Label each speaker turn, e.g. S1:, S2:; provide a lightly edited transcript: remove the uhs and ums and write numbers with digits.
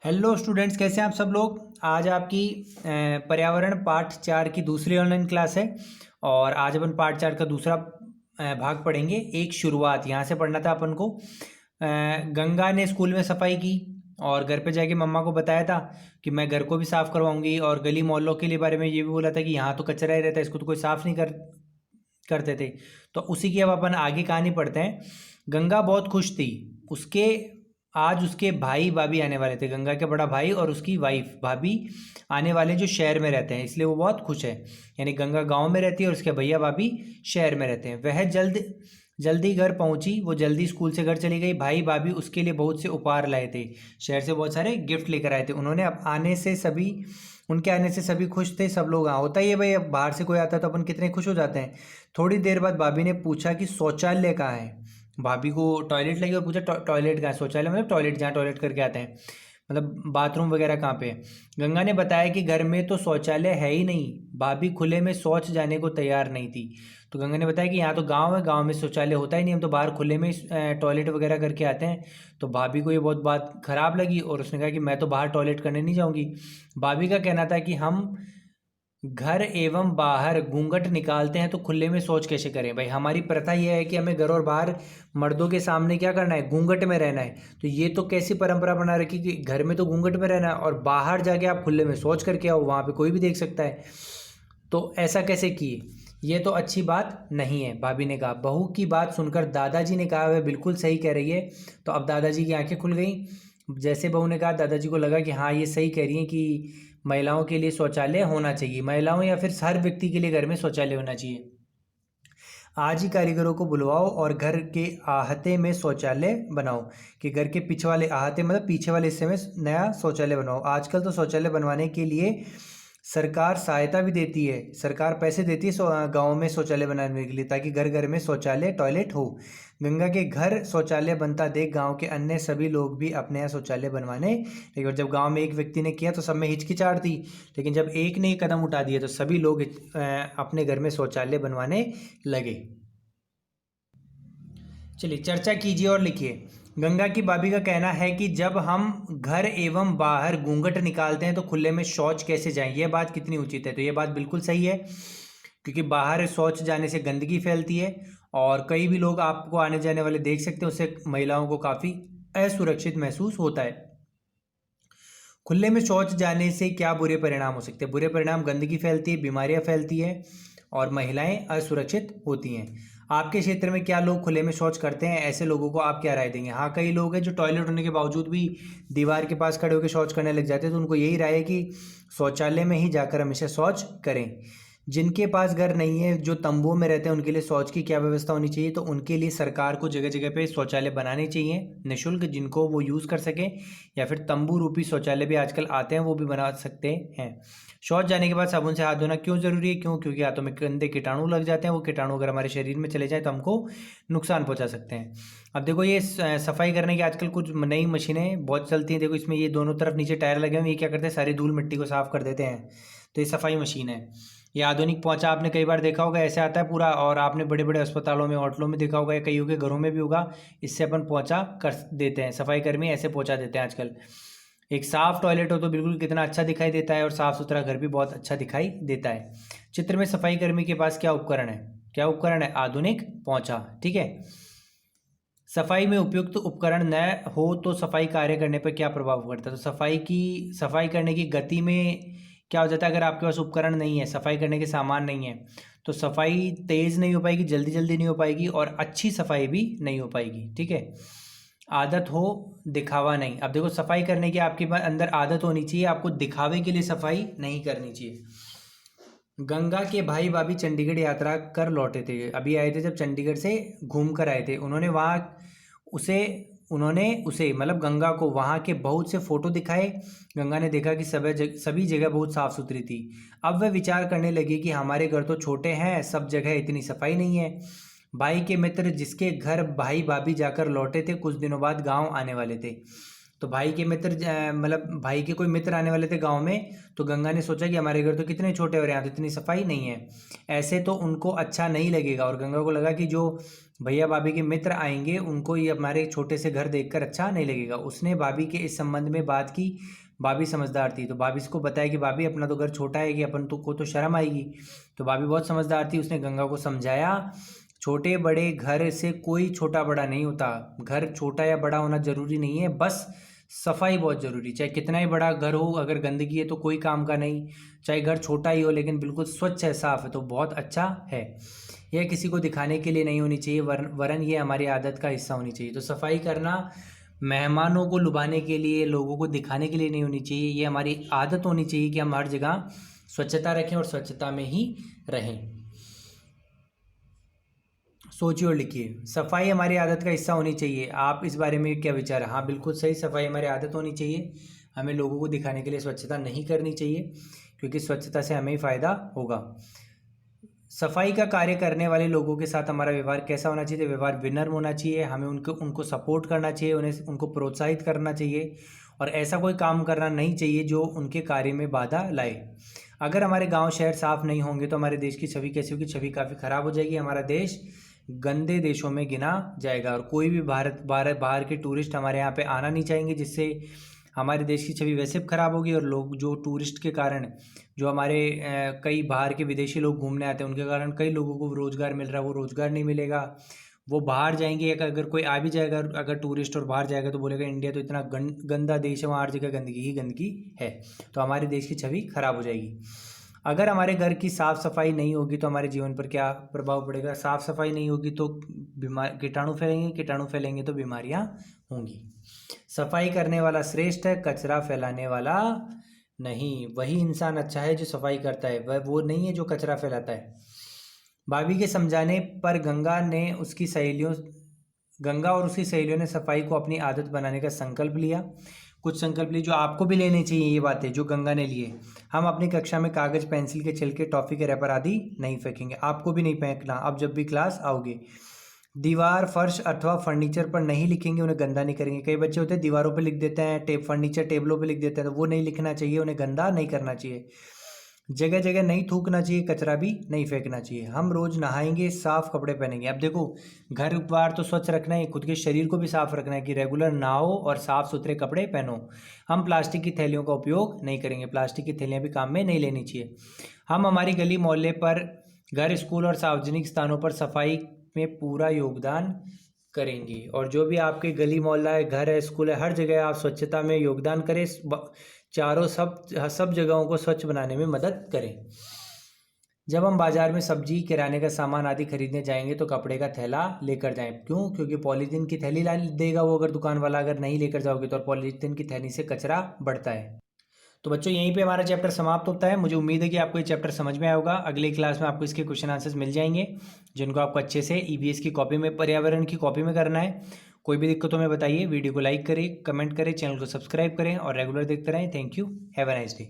S1: Hello students, कैसे हैं आप सब लोग। आज आपकी पर्यावरण पाठ 4 की दूसरी ऑनलाइन क्लास है और आज अपन पाठ 4 का दूसरा भाग पढ़ेंगे। एक शुरुआत यहाँ से पढ़ना था अपन को। गंगा ने स्कूल में सफाई की और घर पे जाके मम्मा को बताया था कि मैं घर को भी साफ़ करवाऊंगी, और गली मोहल्लों के लिए बारे में ये भी बोला था कि यहाँ तो कचरा ही रहता है, इसको तो कोई साफ़ नहीं करते थे। तो उसी की अब अपन आगे कहानी पढ़ते हैं। गंगा बहुत खुश थी। उसके आज उसके भाई भाभी आने वाले थे। गंगा के बड़ा भाई और उसकी वाइफ भाभी आने वाले, जो शहर में रहते हैं, इसलिए वो बहुत खुश है। यानी गंगा गांव में रहती है और उसके भैया भाभी शहर में रहते हैं। वह जल्दी घर पहुंची। वो जल्दी स्कूल से घर चली गई। भाई भाभी उसके लिए बहुत से उपहार लाए थे। शहर से बहुत सारे गिफ्ट लेकर आए थे उन्होंने। अब उनके आने से सभी खुश थे। सब लोग, हाँ होता ही है भाई, अब बाहर से कोई आता है तो अपन कितने खुश हो जाते हैं। थोड़ी देर बाद भाभी ने पूछा कि शौचालय कहाँ है। भाभी को टॉयलेट लगी और पूछा टॉयलेट कहाँ है। शौचालय मतलब टॉयलेट, जहाँ टॉयलेट करके आते हैं, मतलब बाथरूम वगैरह कहाँ पे है। गंगा ने बताया कि घर में तो शौचालय है ही नहीं। भाभी खुले में शौच जाने को तैयार नहीं थी। तो गंगा ने बताया कि यहाँ तो गांव है, गांव में शौचालय होता ही नहीं, हम तो बाहर खुले में टॉयलेट वगैरह करके आते हैं। तो भाभी को ये बहुत बात खराब लगी और उसने कहा कि मैं तो बाहर टॉयलेट करने नहीं जाऊँगी। भाभी का कहना था कि हम घर एवं बाहर घूंघट निकालते हैं तो खुले में शौच कैसे करें। भाई हमारी प्रथा यह है कि हमें घर और बाहर मर्दों के सामने क्या करना है, घूंघट में रहना है। तो ये तो कैसी परंपरा बना रखी कि घर में तो घूंघट में रहना है और बाहर जाके आप खुले में शौच करके आओ, वहाँ पे कोई भी देख सकता है। तो ऐसा कैसे किए, ये तो अच्छी बात नहीं है, भाभी ने कहा। बहू की बात सुनकर दादाजी ने कहा वह बिल्कुल सही कह रही है। तो अब दादाजी की आंखें खुल गई। जैसे बहू ने कहा, दादाजी को लगा कि हाँ ये सही कह रही हैं कि महिलाओं के लिए शौचालय होना चाहिए। महिलाओं या फिर हर व्यक्ति के लिए घर में शौचालय होना चाहिए। आज ही कारीगरों को बुलवाओ और घर के आहते में शौचालय बनाओ। कि घर के पीछे वाले आहते मतलब पीछे वाले हिस्से में नया शौचालय बनाओ। आजकल तो शौचालय बनवाने के लिए सरकार सहायता भी देती है। सरकार पैसे देती है गाँव में शौचालय बनाने के लिए, ताकि घर घर में शौचालय टॉयलेट हो। गंगा के घर शौचालय बनता देख गांव के अन्य सभी लोग भी अपने यहाँ शौचालय बनवाने लगे। और जब गांव में एक व्यक्ति ने किया तो सब में हिचकिचाहट थी, लेकिन जब एक ने कदम उठा दिया तो सभी लोग अपने घर में शौचालय बनवाने लगे। चलिए चर्चा कीजिए और लिखिए। गंगा की भाभी का कहना है कि जब हम घर एवं बाहर घूंघट निकालते हैं तो खुले में शौच कैसे जाएं। यह बात कितनी उचित है। तो यह बात बिल्कुल सही है, क्योंकि बाहर शौच जाने से गंदगी फैलती है और कई भी लोग आपको आने जाने वाले देख सकते हैं। उससे महिलाओं को काफ़ी असुरक्षित महसूस होता है। खुले में शौच जाने से क्या बुरे परिणाम हो सकते हैं। बुरे परिणाम, गंदगी फैलती है, बीमारियां फैलती है और महिलाएं असुरक्षित होती हैं। आपके क्षेत्र में क्या लोग खुले में शौच करते हैं, ऐसे लोगों को आप क्या राय देंगे। हाँ, कई लोग हैं जो टॉयलेट होने के बावजूद भी दीवार के पास खड़े होकर शौच करने लग जाते हैं। तो उनको यही राय है कि शौचालय में ही जाकर हमेशा शौच करें। जिनके पास घर नहीं है, जो तंबुओं में रहते हैं, उनके लिए शौच की क्या व्यवस्था होनी चाहिए। तो उनके लिए सरकार को जगह जगह पे शौचालय बनाने चाहिए निःशुल्क, जिनको वो यूज़ कर सकें। या फिर तंबू रूपी शौचालय भी आजकल आते हैं, वो भी बना सकते हैं। शौच जाने के बाद साबुन से हाथ धोना क्यों ज़रूरी है। क्योंकि हाथों में गंदे कीटाणु लग जाते हैं। वो कीटाणु अगर हमारे शरीर में चले जाए तो हमको नुकसान पहुंचा सकते हैं। अब देखो, ये सफाई करने की आजकल कुछ नई मशीनें बहुत चलती हैं। देखो, इसमें ये दोनों तरफ नीचे टायर लगे हुए हैं। ये क्या करते हैं, सारी धूल मिट्टी को साफ कर देते हैं। तो ये सफाई मशीन है। ये आधुनिक पोंछा आपने कई बार देखा होगा, ऐसे आता है पूरा। और आपने बड़े बड़े अस्पतालों में, होटलों में देखा होगा, या कईयों के घरों में भी होगा। इससे अपन पोंछा कर देते हैं, सफाई कर्मी ऐसे पोंछा देते हैं आजकल। एक साफ टॉयलेट हो तो बिल्कुल कितना अच्छा दिखाई देता है, और साफ सुथरा घर भी बहुत अच्छा दिखाई देता है। चित्र में सफाई कर्मी के पास क्या उपकरण है। क्या उपकरण है, आधुनिक पोंछा। ठीक है। सफाई में उपयुक्त उपकरण न हो तो सफाई कार्य करने पर क्या प्रभाव पड़ता है। तो सफाई करने की गति में क्या हो जाता है, अगर आपके पास उपकरण नहीं है, सफाई करने के सामान नहीं है, तो सफाई तेज़ नहीं हो पाएगी, जल्दी जल्दी नहीं हो पाएगी, और अच्छी सफाई भी नहीं हो पाएगी। ठीक है। आदत हो, दिखावा नहीं। अब देखो, सफाई करने की आपके पास अंदर आदत होनी चाहिए, आपको दिखावे के लिए सफाई नहीं करनी चाहिए। गंगा के भाई भाभी चंडीगढ़ यात्रा कर लौटे थे। अभी आए थे, जब चंडीगढ़ से घूम कर आए थे। उसे उन्होंने उसे मतलब गंगा को वहाँ के बहुत से फोटो दिखाए। गंगा ने देखा कि सभी जगह बहुत साफ सुथरी थी। अब वह विचार करने लगी कि हमारे घर तो छोटे हैं, सब जगह इतनी सफाई नहीं है। भाई के मित्र जिसके घर भाई भाभी जाकर लौटे थे, कुछ दिनों बाद गांव आने वाले थे। तो भाई के मित्र मतलब भाई के कोई मित्र आने वाले थे गांव में। तो गंगा ने सोचा कि हमारे घर तो कितने छोटे और यहाँ तो इतनी सफाई नहीं है, ऐसे तो उनको अच्छा नहीं लगेगा। और गंगा को लगा कि जो भैया भाभी के मित्र आएंगे, उनको ये हमारे छोटे से घर देखकर अच्छा नहीं लगेगा। उसने भाभी के इस संबंध में बात की। भाभी समझदार थी तो भाभी को बताया कि भाभी अपना तो घर छोटा है कि अपन तो को तो शर्म आएगी। तो भाभी बहुत समझदार थी, उसने गंगा को समझाया छोटे बड़े घर से कोई छोटा बड़ा नहीं होता। घर छोटा या बड़ा होना जरूरी नहीं है, बस सफाई बहुत जरूरी। चाहे कितना ही बड़ा घर हो, अगर गंदगी है तो कोई काम का नहीं। चाहे घर छोटा ही हो लेकिन बिल्कुल स्वच्छ है, साफ है, तो बहुत अच्छा है। यह किसी को दिखाने के लिए नहीं होनी चाहिए, वरन ये हमारी आदत का हिस्सा होनी चाहिए। तो सफाई करना मेहमानों को लुभाने के लिए, लोगों को दिखाने के लिए नहीं होनी चाहिए। ये हमारी आदत होनी चाहिए कि हम हर जगह स्वच्छता रखें और स्वच्छता में ही रहें। सोचिए और लिखिए, सफाई हमारी आदत का हिस्सा होनी चाहिए। आप इस बारे में क्या विचार है? हाँ बिल्कुल सही, सफाई हमारी आदत होनी चाहिए। हमें लोगों को दिखाने के लिए स्वच्छता नहीं करनी चाहिए, क्योंकि स्वच्छता से हमें ही फायदा होगा। सफाई का कार्य करने वाले लोगों के साथ हमारा व्यवहार कैसा होना चाहिए? व्यवहार विनम्र होना चाहिए। हमें उनको सपोर्ट करना चाहिए, उनको प्रोत्साहित करना चाहिए, और ऐसा कोई काम करना नहीं चाहिए जो उनके कार्य में बाधा लाए। अगर हमारे गांव शहर साफ नहीं होंगे तो हमारे देश की छवि कैसी होगी? छवि काफ़ी खराब हो जाएगी। हमारा देश गंदे देशों में गिना जाएगा, और कोई भी बाहर के टूरिस्ट हमारे यहाँ पे आना नहीं चाहेंगे, जिससे हमारे देश की छवि वैसे भी खराब होगी। और लोग जो टूरिस्ट के कारण, जो हमारे कई बाहर के विदेशी लोग घूमने आते हैं, उनके कारण कई लोगों को रोज़गार मिल रहा है, वो रोज़गार नहीं मिलेगा। वो बाहर जाएंगे, अगर कोई आ भी जाएगा, अगर टूरिस्ट और बाहर जाएगा तो बोलेगा इंडिया तो इतना गंदा देश है, वहाँ हर जगह गंदगी ही गंदगी है। तो हमारे देश की छवि खराब हो जाएगी। अगर हमारे घर की साफ़ सफाई नहीं होगी तो हमारे जीवन पर क्या प्रभाव पड़ेगा? साफ़ सफाई नहीं होगी तो कीटाणु फैलेंगे तो बीमारियां होंगी। सफाई करने वाला श्रेष्ठ है, कचरा फैलाने वाला नहीं। वही इंसान अच्छा है जो सफाई करता है, वह वो नहीं है जो कचरा फैलाता है। भाभी के समझाने पर गंगा और उसकी सहेलियों ने सफाई को अपनी आदत बनाने का संकल्प लिया। कुछ संकल्प लिए जो आपको भी लेने चाहिए, ये बातें जो गंगा ने लिए। हम अपनी कक्षा में कागज, पेंसिल के छिलके, टॉफी के रैपर आदि नहीं फेंकेंगे। आपको भी नहीं फेंकना, आप जब भी क्लास आओगे। दीवार, फर्श अथवा फर्नीचर पर नहीं लिखेंगे, उन्हें गंदा नहीं करेंगे। कई बच्चे होते हैं दीवारों पर लिख देते हैं, फर्नीचर टेबलों पर लिख देते हैं, तो वो नहीं लिखना चाहिए, उन्हें गंदा नहीं करना चाहिए। जगह जगह नहीं थूकना चाहिए, कचरा भी नहीं फेंकना चाहिए। हम रोज नहाएंगे, साफ कपड़े पहनेंगे। अब देखो, घर बार तो स्वच्छ रखना है, खुद के शरीर को भी साफ रखना है कि रेगुलर नहाओ और साफ सुथरे कपड़े पहनो। हम प्लास्टिक की थैलियों का उपयोग नहीं करेंगे, प्लास्टिक की थैलियाँ भी काम में नहीं लेनी चाहिए। हम हमारी गली मोहल्ले पर, घर, स्कूल और सार्वजनिक स्थानों पर सफाई में पूरा योगदान करेंगे। और जो भी आपके गली मोहल्ला है, घर है, स्कूल है, हर जगह आप स्वच्छता में योगदान करें। चारों सब जगहों को स्वच्छ बनाने में मदद करें। जब हम बाजार में सब्जी, किराने का सामान आदि खरीदने जाएंगे तो कपड़े का थैला लेकर जाएं। क्यों? क्योंकि पॉलीथीन की थैली ला देगा वो, अगर दुकान वाला, अगर नहीं लेकर जाओगे तो। पॉलीथीन की थैली से कचरा बढ़ता है। तो बच्चों, यहीं पे हमारा चैप्टर समाप्त होता है। मुझे उम्मीद है कि आपको ये चैप्टर समझ में आया होगा। अगली क्लास में आपको इसके क्वेश्चन आंसर्स मिल जाएंगे, जिनको आपको अच्छे से ईवीएस की कॉपी में, पर्यावरण की कॉपी में करना है। कोई भी दिक्कत हो में बताइए। वीडियो को लाइक करें, कमेंट करें, चैनल को सब्सक्राइब करें और रेगुलर देखते रहें। Thank you, have a nice day.